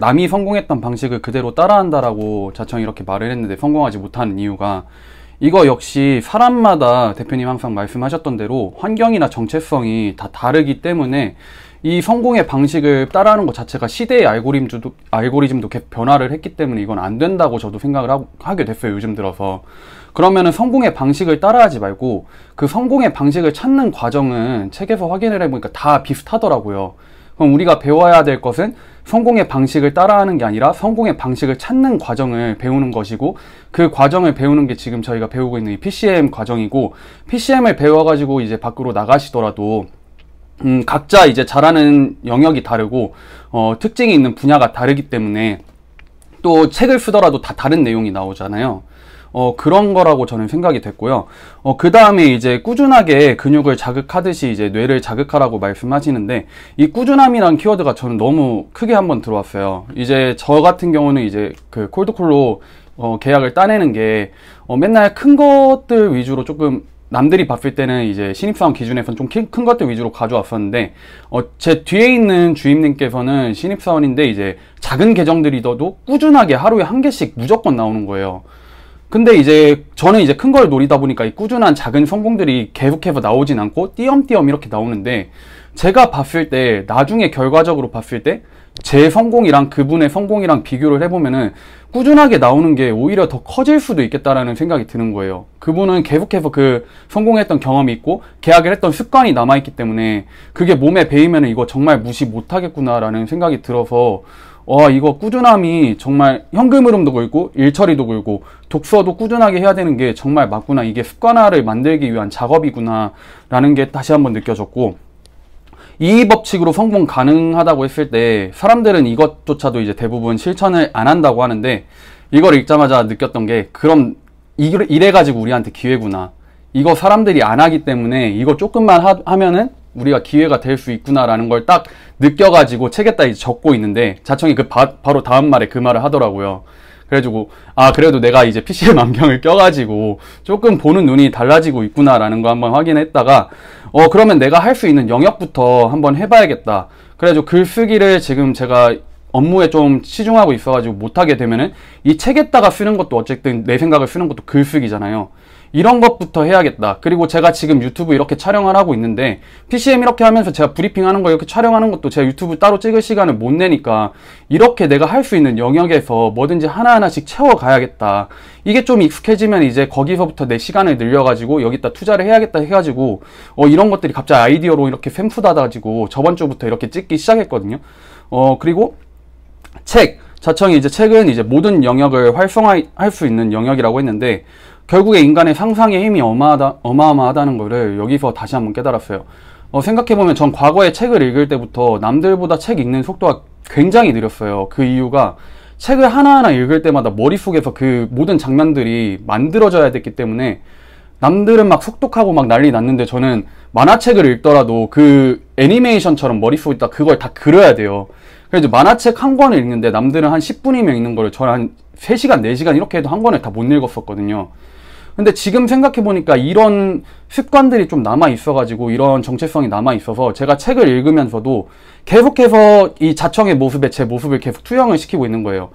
남이 성공했던 방식을 그대로 따라한다라고 자청이 이렇게 말을 했는데 성공하지 못하는 이유가, 이거 역시 사람마다 대표님 항상 말씀하셨던 대로 환경이나 정체성이 다 다르기 때문에 이 성공의 방식을 따라하는 것 자체가 시대의 알고리즘도 계속 변화를 했기 때문에 이건 안 된다고 저도 생각을 하게 됐어요, 요즘 들어서. 그러면은 성공의 방식을 따라하지 말고 그 성공의 방식을 찾는 과정은 책에서 확인을 해보니까 다 비슷하더라고요. 그럼 우리가 배워야 될 것은 성공의 방식을 따라하는 게 아니라 성공의 방식을 찾는 과정을 배우는 것이고, 그 과정을 배우는 게 지금 저희가 배우고 있는 이 PCM 과정이고, PCM을 배워가지고 이제 밖으로 나가시더라도 각자 이제 잘하는 영역이 다르고 특징이 있는 분야가 다르기 때문에 또 책을 쓰더라도 다 다른 내용이 나오잖아요. 그런 거라고 저는 생각이 됐고요. 그 다음에 이제 꾸준하게 근육을 자극하듯이 이제 뇌를 자극하라고 말씀하시는데, 이 꾸준함이란 키워드가 저는 너무 크게 한번 들어왔어요. 이제 저 같은 경우는 이제 그 콜드콜로 계약을 따내는 게 맨날 큰 것들 위주로, 조금 남들이 봤을 때는 이제 신입사원 기준에서는 좀 큰 것들 위주로 가져왔었는데, 제 뒤에 있는 주임님께서는 신입사원인데 이제 작은 계정들이더라도 꾸준하게 하루에 한 개씩 무조건 나오는 거예요. 근데 이제 저는 이제 큰 걸 노리다 보니까 이 꾸준한 작은 성공들이 계속해서 나오진 않고 띄엄띄엄 이렇게 나오는데, 제가 봤을 때 나중에 결과적으로 봤을 때 제 성공이랑 그분의 성공이랑 비교를 해보면은 꾸준하게 나오는 게 오히려 더 커질 수도 있겠다라는 생각이 드는 거예요. 그분은 계속해서 그 성공했던 경험이 있고 계약을 했던 습관이 남아있기 때문에 그게 몸에 배이면은 이거 정말 무시 못하겠구나라는 생각이 들어서, 이거 꾸준함이 정말 현금 흐름도 걸고 일처리도 걸고 독서도 꾸준하게 해야 되는 게 정말 맞구나, 이게 습관화를 만들기 위한 작업이구나 라는 게 다시 한번 느껴졌고, 이 법칙으로 성공 가능하다고 했을 때 사람들은 이것조차도 이제 대부분 실천을 안 한다고 하는데, 이걸 읽자마자 느꼈던 게, 그럼 이래가지고 우리한테 기회구나, 이거 사람들이 안 하기 때문에 이거 조금만 하면은 우리가 기회가 될 수 있구나라는 걸 딱 느껴가지고 책에다 이제 적고 있는데, 자청이 바로 다음 말에 그 말을 하더라고요. 그래가지고 그래도 내가 이제 PCM 안경을 껴가지고 조금 보는 눈이 달라지고 있구나라는 거 한번 확인했다가, 그러면 내가 할 수 있는 영역부터 한번 해봐야겠다. 그래가지고 글쓰기를 지금 제가 업무에 좀 치중하고 있어가지고 못하게 되면은 이 책에다가 쓰는 것도 어쨌든 내 생각을 쓰는 것도 글쓰기잖아요. 이런 것부터 해야겠다. 그리고 제가 지금 유튜브 이렇게 촬영을 하고 있는데, PCM 이렇게 하면서 제가 브리핑하는 거 이렇게 촬영하는 것도 제가 유튜브 따로 찍을 시간을 못 내니까 이렇게 내가 할 수 있는 영역에서 뭐든지 하나하나씩 채워가야겠다. 이게 좀 익숙해지면 이제 거기서부터 내 시간을 늘려가지고 여기다 투자를 해야겠다 해가지고 이런 것들이 갑자기 아이디어로 이렇게 샘솟아가지고 저번 주부터 이렇게 찍기 시작했거든요. 그리고 자청이 이제 책은 이제 모든 영역을 활성화할 수 있는 영역이라고 했는데, 결국에 인간의 상상의 힘이 어마어마하다는 거를 여기서 다시 한번 깨달았어요. 생각해보면 전 과거에 책을 읽을 때부터 남들보다 책 읽는 속도가 굉장히 느렸어요. 그 이유가 책을 하나하나 읽을 때마다 머릿속에서 그 모든 장면들이 만들어져야 됐기 때문에, 남들은 막 속독하고 막 난리 났는데 저는 만화책을 읽더라도 그 애니메이션처럼 머릿속에다 그걸 다 그려야 돼요. 그래서 만화책 한 권을 읽는데 남들은 한 10분이면 읽는 거를 저는 한 3시간, 4시간 이렇게 해도 한 권을 다 못 읽었었거든요. 근데 지금 생각해보니까 이런 습관들이 좀 남아있어가지고, 이런 정체성이 남아있어서 제가 책을 읽으면서도 계속해서 이 자청의 모습에 제 모습을 계속 투영을 시키고 있는 거예요.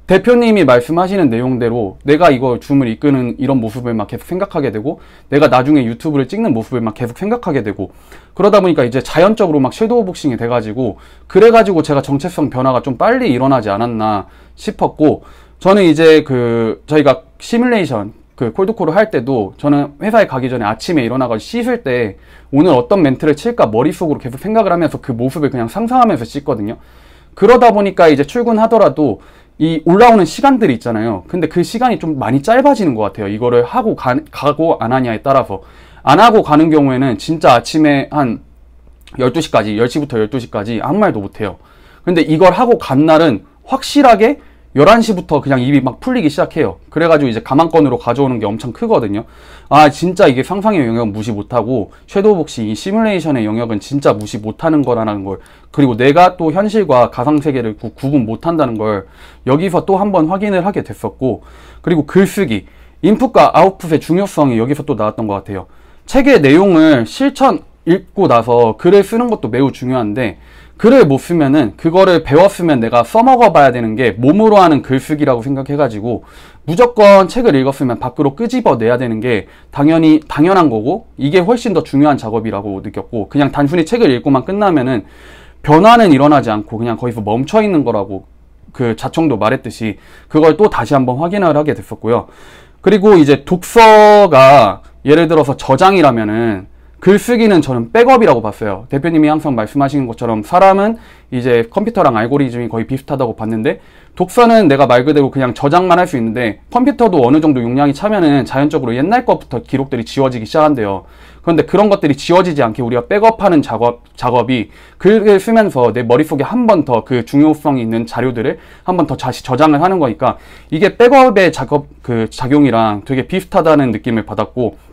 대표님이 말씀하시는 내용대로 내가 이거 줌을 이끄는 이런 모습을 막 계속 생각하게 되고, 내가 나중에 유튜브를 찍는 모습을 막 계속 생각하게 되고, 그러다 보니까 이제 자연적으로 막 섀도우 복싱이 돼가지고, 그래가지고 제가 정체성 변화가 좀 빨리 일어나지 않았나 싶었고, 저는 이제 저희가 시뮬레이션 콜드콜을 할 때도 저는 회사에 가기 전에 아침에 일어나가지고 씻을 때 오늘 어떤 멘트를 칠까 머릿속으로 계속 생각을 하면서 그 모습을 그냥 상상하면서 씻거든요. 그러다 보니까 이제 출근하더라도 이 올라오는 시간들이 있잖아요. 근데 그 시간이 좀 많이 짧아지는 것 같아요. 이거를 하고 가고 안 하냐에 따라서. 안 하고 가는 경우에는 진짜 아침에 한 12시까지, 10시부터 12시까지 아무 말도 못해요. 근데 이걸 하고 간 날은 확실하게 11시부터 그냥 입이 막 풀리기 시작해요. 그래가지고 이제 가망권으로 가져오는 게 엄청 크거든요. 진짜 이게 상상의 영역은 무시 못하고, 섀도우 복싱, 이 시뮬레이션의 영역은 진짜 무시 못하는 거라는 걸, 그리고 내가 또 현실과 가상세계를 구분 못한다는 걸 여기서 또 한번 확인을 하게 됐었고, 그리고 글쓰기, 인풋과 아웃풋의 중요성이 여기서 또 나왔던 것 같아요. 책의 내용을 읽고 나서 글을 쓰는 것도 매우 중요한데, 글을 못 쓰면은 그거를 배웠으면 내가 써먹어 봐야 되는 게 몸으로 하는 글쓰기라고 생각해가지고 무조건 책을 읽었으면 밖으로 끄집어내야 되는 게 당연한 거고 이게 훨씬 더 중요한 작업이라고 느꼈고 그냥 단순히 책을 읽고만 끝나면은 변화는 일어나지 않고 그냥 거기서 멈춰 있는 거라고 그 자청도 말했듯이 그걸 또 다시 한번 확인을 하게 됐었고요. 그리고 이제 독서가 예를 들어서 저장이라면은 글쓰기는 저는 백업이라고 봤어요. 대표님이 항상 말씀하시는 것처럼 사람은 이제 컴퓨터랑 알고리즘이 거의 비슷하다고 봤는데 독서는 내가 말 그대로 그냥 저장만 할 수 있는데 컴퓨터도 어느 정도 용량이 차면은 자연적으로 옛날 것부터 기록들이 지워지기 시작한대요. 그런데 그런 것들이 지워지지 않게 우리가 백업하는 작업이 글을 쓰면서 내 머릿속에 한 번 더 그 중요성이 있는 자료들을 한 번 더 다시 저장을 하는 거니까 이게 백업의 작용이랑 되게 비슷하다는 느낌을 받았고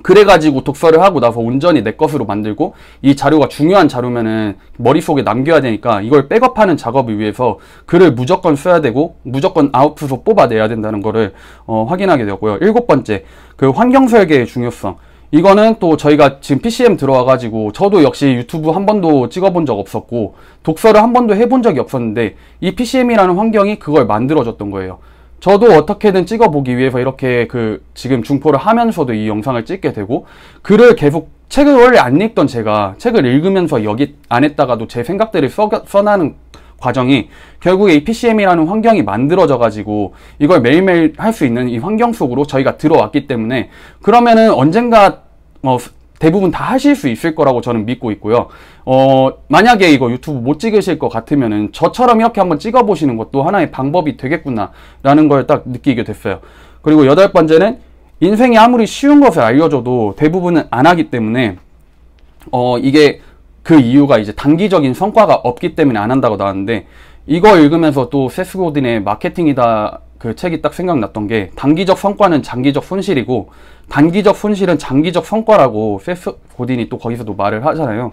그래가지고 독서를 하고 나서 온전히 내 것으로 만들고 이 자료가 중요한 자료면은 머릿속에 남겨야 되니까 이걸 백업하는 작업을 위해서 글을 무조건 써야 되고 무조건 아웃풋으로 뽑아내야 된다는 거를 확인하게 되었고요. 7번째, 그 환경 설계의 중요성. 이거는 또 저희가 지금 PCM 들어와가지고 저도 역시 유튜브 한 번도 찍어본 적 없었고 독서를 한 번도 해본 적이 없었는데 이 PCM이라는 환경이 그걸 만들어줬던 거예요. 저도 어떻게든 찍어보기 위해서 이렇게 지금 중포를 하면서도 이 영상을 찍게 되고 글을 계속 책을 원래 안 읽던 제가 책을 읽으면서 여기 안에다가도 제 생각들을 써나는 과정이 결국에 이 PCM이라는 환경이 만들어져 가지고 이걸 매일매일 할 수 있는 이 환경 속으로 저희가 들어왔기 때문에 그러면은 언젠가 대부분 다 하실 수 있을 거라고 저는 믿고 있고요. 만약에 이거 유튜브 못 찍으실 것 같으면은 저처럼 이렇게 한번 찍어보시는 것도 하나의 방법이 되겠구나 라는 걸 딱 느끼게 됐어요. 그리고 8번째는 인생이 아무리 쉬운 것을 알려줘도 대부분은 안 하기 때문에 이게 그 이유가 이제 단기적인 성과가 없기 때문에 안 한다고 나왔는데 이거 읽으면서 또 세스 고딘의 마케팅이다 그 책이 딱 생각났던 게 단기적 성과는 장기적 손실이고 단기적 손실은 장기적 성과라고 세스 고딘이 또 거기서도 말을 하잖아요.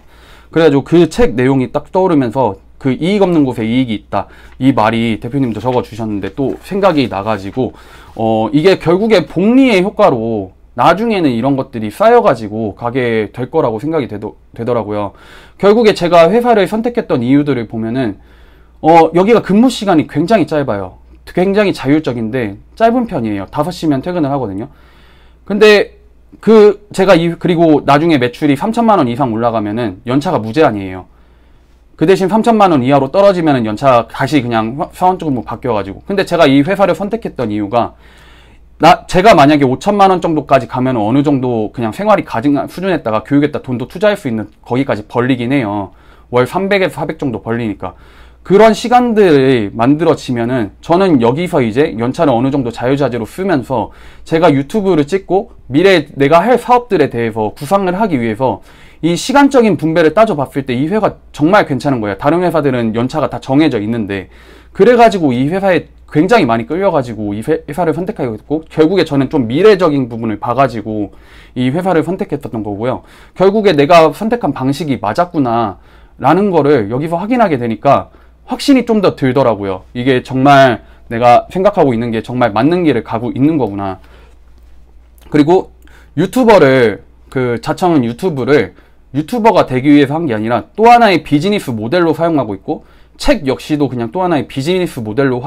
그래가지고 그 책 내용이 딱 떠오르면서 그 이익 없는 곳에 이익이 있다 이 말이 대표님도 적어주셨는데 또 생각이 나가지고 이게 결국에 복리의 효과로 나중에는 이런 것들이 쌓여가지고 가게 될 거라고 생각이 되더라고요. 결국에 제가 회사를 선택했던 이유들을 보면은 여기가 근무 시간이 굉장히 짧아요. 굉장히 자율적인데 짧은 편이에요. 5시면 퇴근을 하거든요. 근데 그리고 나중에 매출이 3천만 원 이상 올라가면은 연차가 무제한이에요. 그 대신 3천만 원 이하로 떨어지면은 연차 다시 그냥 사원적으로 바뀌어가지고. 근데 제가 이 회사를 선택했던 이유가 제가 만약에 5천만 원 정도까지 가면 어느 정도 그냥 생활이 가증한 수준에다가 교육에다 돈도 투자할 수 있는 거기까지 벌리긴 해요. 월 300에서 400 정도 벌리니까. 그런 시간들이 만들어지면은 저는 여기서 이제 연차를 어느 정도 자유자재로 쓰면서 제가 유튜브를 찍고 미래에 내가 할 사업들에 대해서 구상을 하기 위해서 이 시간적인 분배를 따져봤을 때 이 회사가 정말 괜찮은 거예요. 다른 회사들은 연차가 다 정해져 있는데 그래가지고 이 회사에 굉장히 많이 끌려가지고 이 회사를 선택하게 됐고 결국에 저는 좀 미래적인 부분을 봐가지고 이 회사를 선택했었던 거고요. 결국에 내가 선택한 방식이 맞았구나 라는 거를 여기서 확인하게 되니까 확신이 좀 더 들더라고요. 이게 정말 내가 생각하고 있는 게 정말 맞는 길을 가고 있는 거구나. 그리고 자청은 유튜버가 되기 위해서 한 게 아니라 또 하나의 비즈니스 모델로 사용하고 있고 책 역시도 그냥 또 하나의 비즈니스 모델로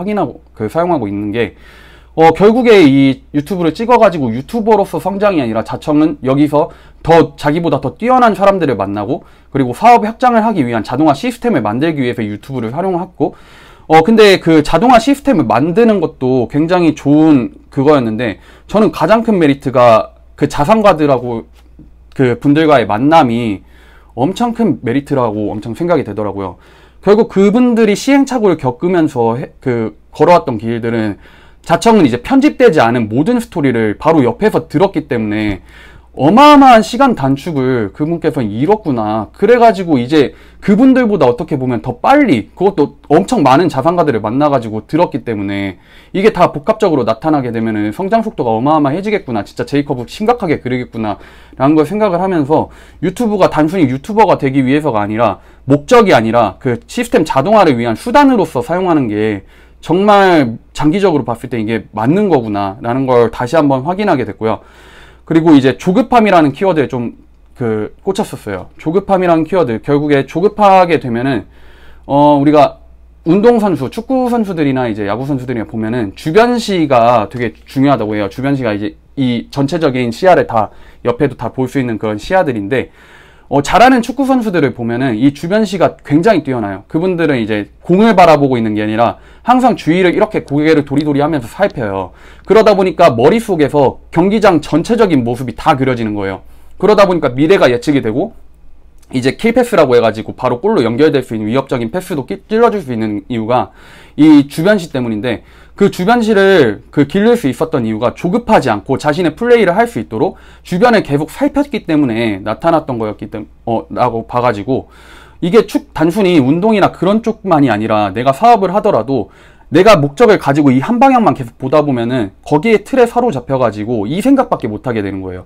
사용하고 있는 게 결국에 이 유튜브를 찍어가지고 유튜버로서 성장이 아니라 자청은 여기서 자기보다 더 뛰어난 사람들을 만나고 그리고 사업 확장을 하기 위한 자동화 시스템을 만들기 위해서 유튜브를 활용했고 근데 그 자동화 시스템을 만드는 것도 굉장히 좋은 그거였는데 저는 가장 큰 메리트가 그 자산가들하고 그 분들과의 만남이 엄청 큰 메리트라고 엄청 생각이 되더라고요. 결국 그분들이 시행착오를 겪으면서 걸어왔던 길들은 자청은 이제 편집되지 않은 모든 스토리를 바로 옆에서 들었기 때문에 어마어마한 시간 단축을 그분께서는 이뤘구나. 그래가지고 이제 그분들보다 어떻게 보면 더 빨리 그것도 엄청 많은 자산가들을 만나가지고 들었기 때문에 이게 다 복합적으로 나타나게 되면은 성장 속도가 어마어마해지겠구나. 진짜 제이컵을 심각하게 그리겠구나 라는 걸 생각을 하면서 유튜브가 단순히 유튜버가 되기 위해서가 아니라 목적이 아니라 그 시스템 자동화를 위한 수단으로서 사용하는 게 정말 장기적으로 봤을 때 이게 맞는 거구나 라는 걸 다시 한번 확인하게 됐고요. 그리고 이제 조급함이라는 키워드에 좀 꽂혔었어요. 조급함이라는 키워드. 결국에 조급하게 되면은, 우리가 운동선수, 축구선수들이나 이제 야구선수들이나 보면은 주변시가 되게 중요하다고 해요. 주변시가 이제 이 전체적인 시야를 다, 옆에도 다 볼 수 있는 그런 시야들인데, 잘하는 축구 선수들을 보면은 이 주변시가 굉장히 뛰어나요. 그분들은 이제 공을 바라보고 있는 게 아니라 항상 주위를 이렇게 고개를 도리도리 하면서 살펴요. 그러다 보니까 머릿속에서 경기장 전체적인 모습이 다 그려지는 거예요. 그러다 보니까 미래가 예측이 되고, 이제 킬패스라고 해가지고 바로 골로 연결될 수 있는 위협적인 패스도 찔러줄 수 있는 이유가 이 주변시 때문인데, 그 주변시를 기를 수 있었던 이유가 조급하지 않고 자신의 플레이를 할 수 있도록 주변을 계속 살폈기 때문에 나타났던 거였기 때문에, 라고 봐가지고, 이게 단순히 운동이나 그런 쪽만이 아니라 내가 사업을 하더라도 내가 목적을 가지고 이 한 방향만 계속 보다 보면은 거기에 틀에 사로잡혀가지고 이 생각밖에 못하게 되는 거예요.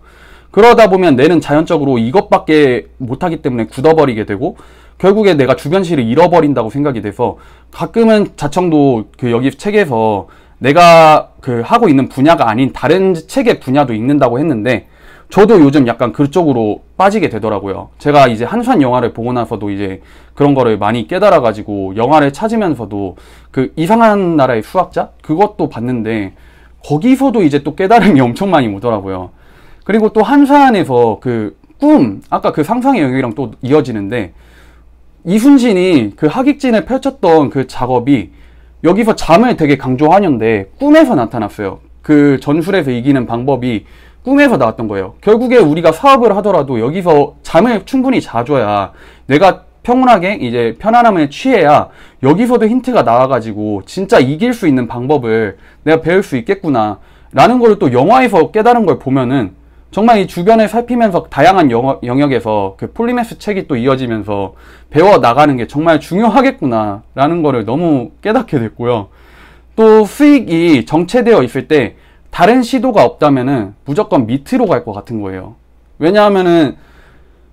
그러다 보면 뇌는 자연적으로 이것밖에 못하기 때문에 굳어버리게 되고, 결국에 내가 주변시를 잃어버린다고 생각이 돼서, 가끔은 자청도 여기 책에서 내가 하고 있는 분야가 아닌 다른 책의 분야도 읽는다고 했는데, 저도 요즘 약간 그쪽으로 빠지게 되더라고요. 제가 이제 한산 영화를 보고 나서도 이제 그런 거를 많이 깨달아가지고 영화를 찾으면서도 이상한 나라의 수학자? 그것도 봤는데, 거기서도 이제 또 깨달음이 엄청 많이 오더라고요. 그리고 또 한산에서 아까 상상의 영역이랑 또 이어지는데, 이순신이 하객진을 펼쳤던 작업이 여기서 잠을 되게 강조하는데 꿈에서 나타났어요. 전술에서 이기는 방법이 꿈에서 나왔던 거예요. 결국에 우리가 사업을 하더라도 여기서 잠을 충분히 자줘야, 내가 평온하게 이제 편안함을 취해야 여기서도 힌트가 나와가지고 진짜 이길 수 있는 방법을 내가 배울 수 있겠구나 라는 걸 또 영화에서 깨달은 걸 보면은, 정말 이 주변을 살피면서 다양한 영역에서 폴리메스 책이 또 이어지면서 배워 나가는 게 정말 중요하겠구나 라는 거를 너무 깨닫게 됐고요. 또 수익이 정체되어 있을 때 다른 시도가 없다면은 무조건 밑으로 갈 것 같은 거예요. 왜냐하면은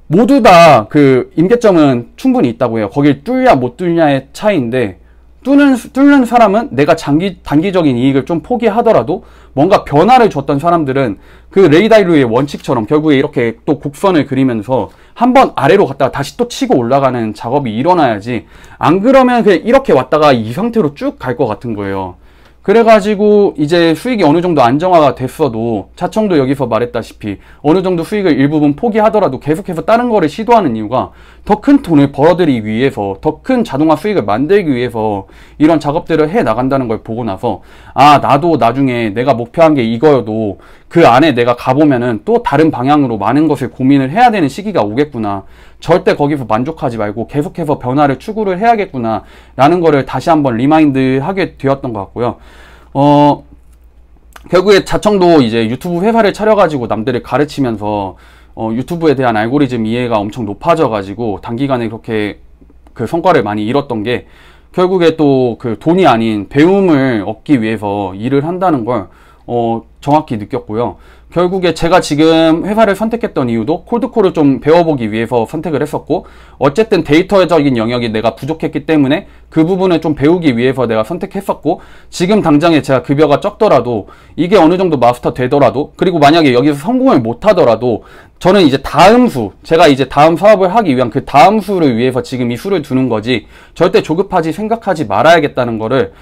모두 다 임계점은 충분히 있다고 해요. 거길 뚫냐 못 뚫냐의 차이인데, 뚫는 사람은 내가 단기적인 이익을 좀 포기하더라도 뭔가 변화를 줬던 사람들은 레이달루의 원칙처럼 결국에 이렇게 또 곡선을 그리면서 한번 아래로 갔다가 다시 또 치고 올라가는 작업이 일어나야지, 안 그러면 그냥 이렇게 왔다가 이 상태로 쭉 갈 것 같은 거예요. 그래가지고 이제 수익이 어느 정도 안정화가 됐어도, 자청도 여기서 말했다시피 어느 정도 수익을 일부분 포기하더라도 계속해서 다른 거를 시도하는 이유가 더 큰 돈을 벌어들이기 위해서, 더 큰 자동화 수익을 만들기 위해서 이런 작업들을 해 나간다는 걸 보고 나서, 나도 나중에 내가 목표한 게 이거여도 그 안에 내가 가보면은 또 다른 방향으로 많은 것을 고민을 해야 되는 시기가 오겠구나, 절대 거기서 만족하지 말고 계속해서 변화를 추구를 해야겠구나 라는 거를 다시 한번 리마인드 하게 되었던 것 같고요. 결국에 자청도 이제 유튜브 회사를 차려가지고 남들을 가르치면서 유튜브에 대한 알고리즘 이해가 엄청 높아져가지고 단기간에 그렇게 성과를 많이 잃었던 게, 결국에 또 돈이 아닌 배움을 얻기 위해서 일을 한다는 걸 정확히 느꼈고요. 결국에 제가 지금 회사를 선택했던 이유도 콜드콜을 좀 배워보기 위해서 선택을 했었고, 어쨌든 데이터적인 영역이 내가 부족했기 때문에 그 부분을 좀 배우기 위해서 내가 선택했었고, 지금 당장에 제가 급여가 적더라도 이게 어느 정도 마스터 되더라도, 그리고 만약에 여기서 성공을 못하더라도 저는 이제 제가 이제 다음 사업을 하기 위한 다음 수를 위해서 지금 이 수를 두는 거지, 절대 조급하지 생각하지 말아야겠다는 거를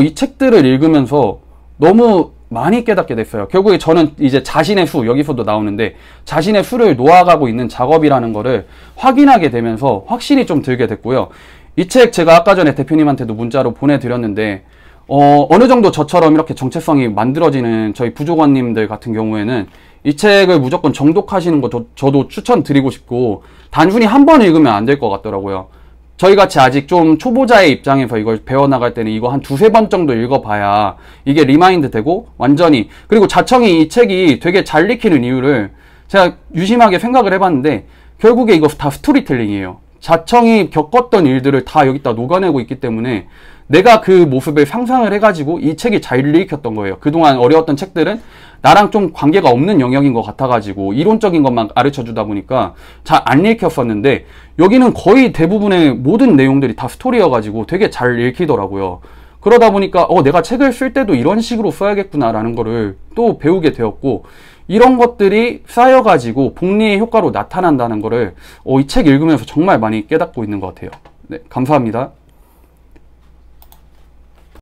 이 책들을 읽으면서 너무 많이 깨닫게 됐어요. 결국에 저는 이제 자신의 수, 여기서도 나오는데 자신의 수를 놓아가고 있는 작업이라는 거를 확인하게 되면서 확신이 좀 들게 됐고요. 이 책 제가 아까 전에 대표님한테도 문자로 보내드렸는데, 어느 정도 저처럼 이렇게 정체성이 만들어지는 저희 부족원님들 같은 경우에는 이 책을 무조건 정독하시는 거 저도 추천드리고 싶고, 단순히 한 번 읽으면 안 될 것 같더라고요. 저희같이 아직 좀 초보자의 입장에서 이걸 배워나갈 때는 이거 한 두세 번 정도 읽어봐야 이게 리마인드 되고 완전히, 그리고 자청이 이 책이 되게 잘 읽히는 이유를 제가 유심하게 생각을 해봤는데, 결국에 이거 다 스토리텔링이에요. 자청이 겪었던 일들을 다 여기다 녹아내고 있기 때문에 내가 그 모습을 상상을 해가지고 이 책이 잘 읽혔던 거예요. 그동안 어려웠던 책들은 나랑 좀 관계가 없는 영역인 것 같아가지고 이론적인 것만 가르쳐주다 보니까 잘 안 읽혔었는데, 여기는 거의 대부분의 모든 내용들이 다 스토리여가지고 되게 잘 읽히더라고요. 그러다 보니까 내가 책을 쓸 때도 이런 식으로 써야겠구나 라는 거를 또 배우게 되었고, 이런 것들이 쌓여가지고 복리의 효과로 나타난다는 거를 이 책 읽으면서 정말 많이 깨닫고 있는 것 같아요. 네, 감사합니다.